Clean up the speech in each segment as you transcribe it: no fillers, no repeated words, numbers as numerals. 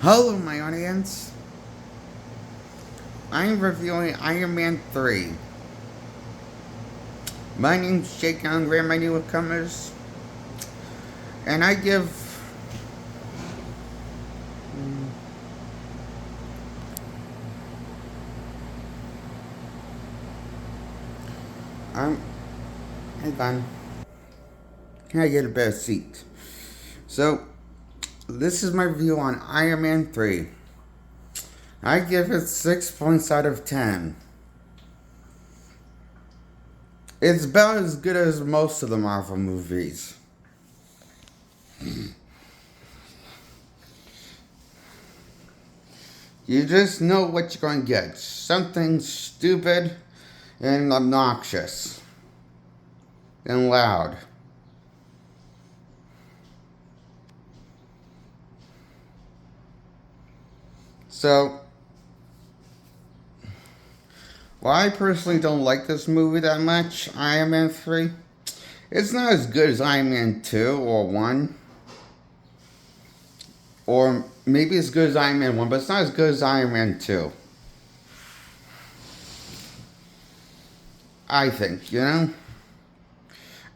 Hello, my audience. I'm reviewing Iron Man 3. My name's Jake Young, Graham, my newcomers, and I give. I'm. Hang on. Can I get a better seat? So, this is my review on Iron Man 3. I give it 6 points out of 10. It's about as good as most of the Marvel movies. You just know what you're going to get. Something stupid and obnoxious and loud. So, while I personally don't like this movie that much, Iron Man 3, it's not as good as Iron Man 2 or 1. Or maybe as good as Iron Man 1, but it's not as good as Iron Man 2. I think, you know?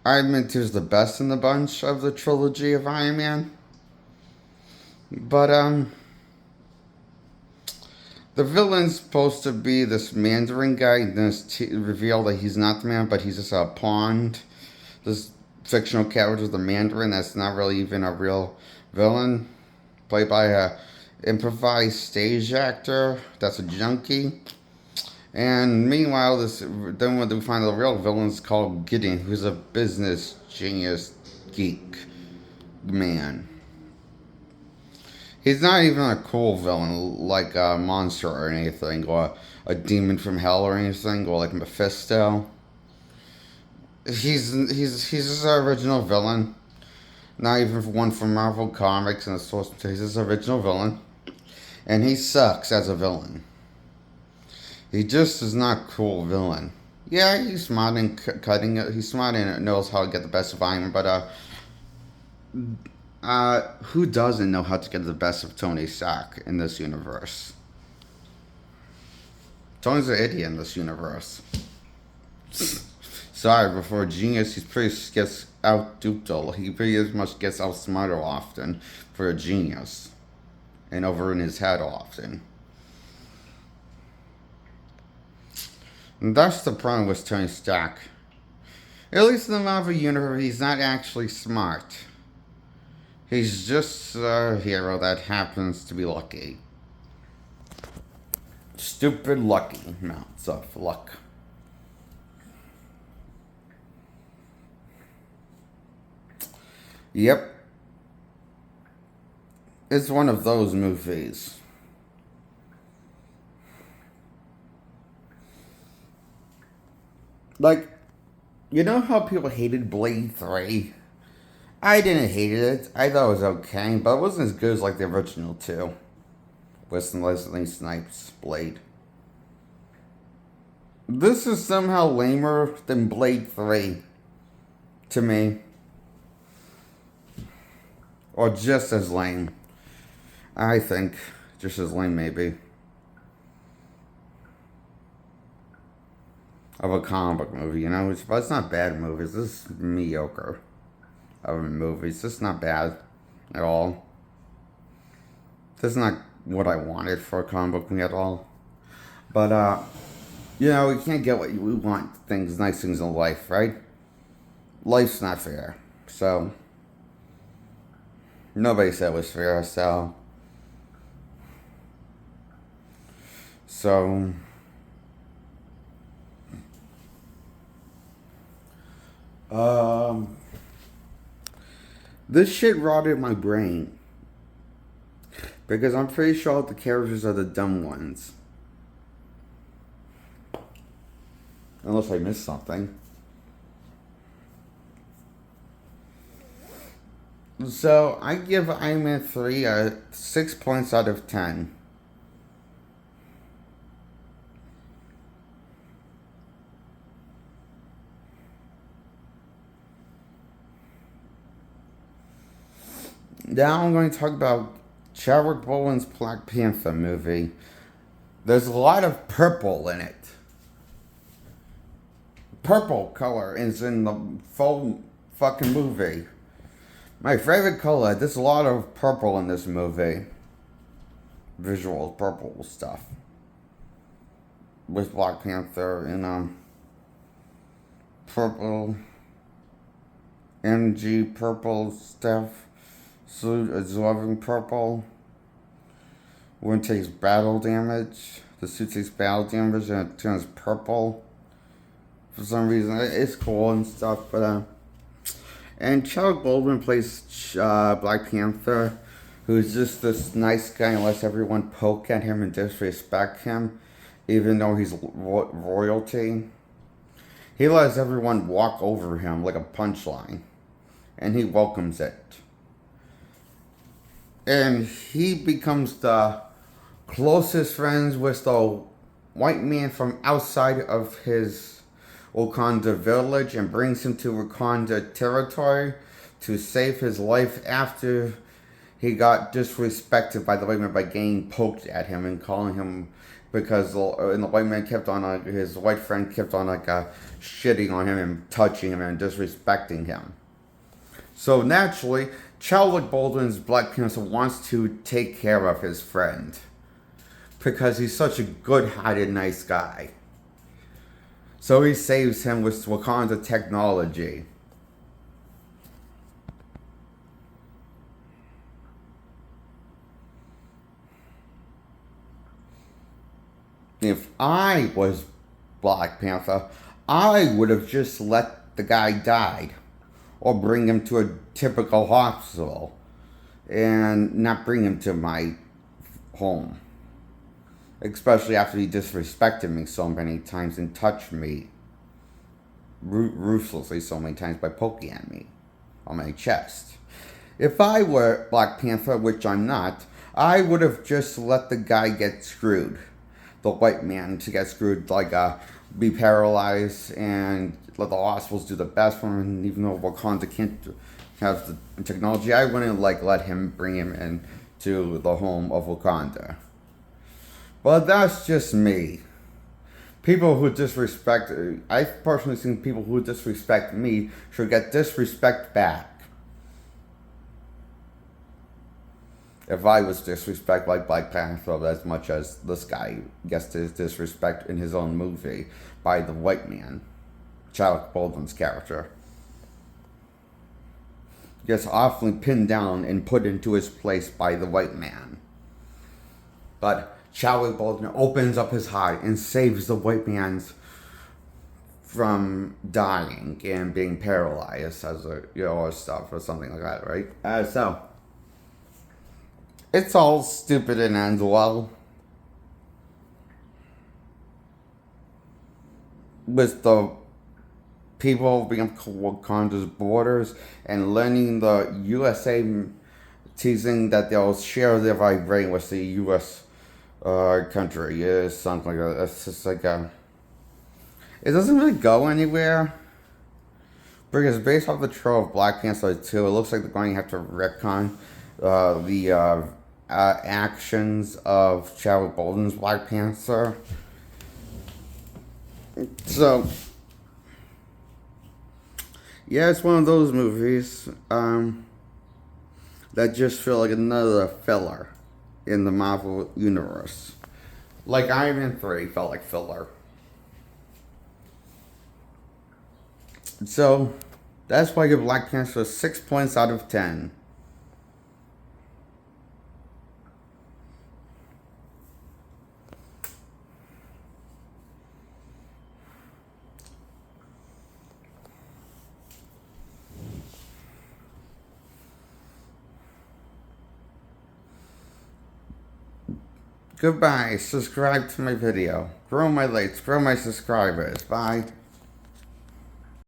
Iron Man 2 is the best in the bunch of the trilogy of Iron Man. But, the villain's supposed to be this Mandarin guy, and then it's revealed that he's not the man, but he's just a pawn. This fictional character, the Mandarin, that's not really even a real villain, played by a improvised stage actor that's a junkie. And meanwhile, then when we find the real villain is called Gideon, who's a business genius geek man. He's not even a cool villain like a monster or anything, or a demon from hell or anything, or like Mephisto. He's his original villain. Not even one from Marvel Comics and the source. He's his original villain, and he sucks as a villain. He just is not a cool villain. Yeah, he's smart and cutting it. He's smart and knows how to get the best of Iron, but who doesn't know how to get the best of Tony Stark in this universe? Tony's an idiot in this universe. Sorry, before a genius, he pretty gets out-duped. He pretty much gets outsmarted often for a genius. And over in his head often. And that's the problem with Tony Stark. At least in the Marvel Universe, he's not actually smart. He's just a hero that happens to be lucky. Stupid lucky amounts of luck. Yep. It's one of those movies. Like, you know how people hated Blade 3? I didn't hate it. I thought it was okay, but it wasn't as good as like the original two. With Leslie Snipes' Blade. This is somehow lamer than Blade 3. To me. Or just as lame. I think. Just as lame, maybe. Of a comic book movie, you know? But it's not bad movies. This is mediocre of movies. This is not bad at all. This is not what I wanted for a comic book movie at all. But, you know, we can't get what we want. Nice things in life, right? Life's not fair. So, nobody said it was fair, so. This shit rotted my brain. Because I'm pretty sure the characters are the dumb ones. Unless I missed something. So, I give Iron Man 3 6 points out of 10. Now I'm going to talk about Chadwick Boseman's Black Panther movie. There's a lot of purple in it. Purple color is in the full fucking movie. My favorite color. There's a lot of purple in this movie. Visual purple stuff. With Black Panther and purple MG purple stuff. Suit absorbing purple. When it takes battle damage. The suit takes battle damage and it turns purple. For some reason, it's cool and stuff, but and Chadwick Boseman plays Black Panther, who's just this nice guy and lets everyone poke at him and disrespect him, even though he's royalty. He lets everyone walk over him like a punchline, and he welcomes it. And he becomes the closest friends with the white man from outside of his Wakanda village and brings him to Wakanda territory to save his life after he got disrespected by the white man by getting poked at him and calling him because and the white man kept on his white friend kept on shitting on him and touching him and disrespecting him. So naturally, Chadwick Boseman's Black Panther wants to take care of his friend because he's such a good-hearted, nice guy. So he saves him with Wakanda technology. If I was Black Panther, I would have just let the guy die. Or bring him to a typical hospital. And not bring him to my home. Especially after he disrespected me so many times and touched me ruthlessly so many times by poking at me on my chest. If I were Black Panther, which I'm not, I would have just let the guy get screwed. The white man to get screwed, be paralyzed and let the hospitals do the best for him. And even though Wakanda can't have the technology, I wouldn't let him bring him into the home of Wakanda. But that's just me. People who disrespect... I personally think people who disrespect me should get disrespect back. If I was disrespected like Black Panther as much as this guy gets his disrespect in his own movie by the white man, Chadwick Boseman's character, gets awfully pinned down and put into his place by the white man. But Chadwick Boseman opens up his heart and saves the white man's from dying and being paralyzed as or stuff or something like that, right? So it's all stupid and ends well with the people being Wakanda's borders and learning the USA teasing that they'll share their vibranium with the U.S. Country is something like that. It's just it doesn't really go anywhere because based off the trail of Black Panther 2, it looks like they're going to have to retcon the actions of Chadwick Boseman's Black Panther. So yeah, it's one of those movies that just feel like another filler in the Marvel Universe. Like Iron Man 3 felt like filler. So, that's why I give Black Panther 6 points out of 10. Goodbye. Subscribe to my video. Grow my likes. Grow my subscribers. Bye.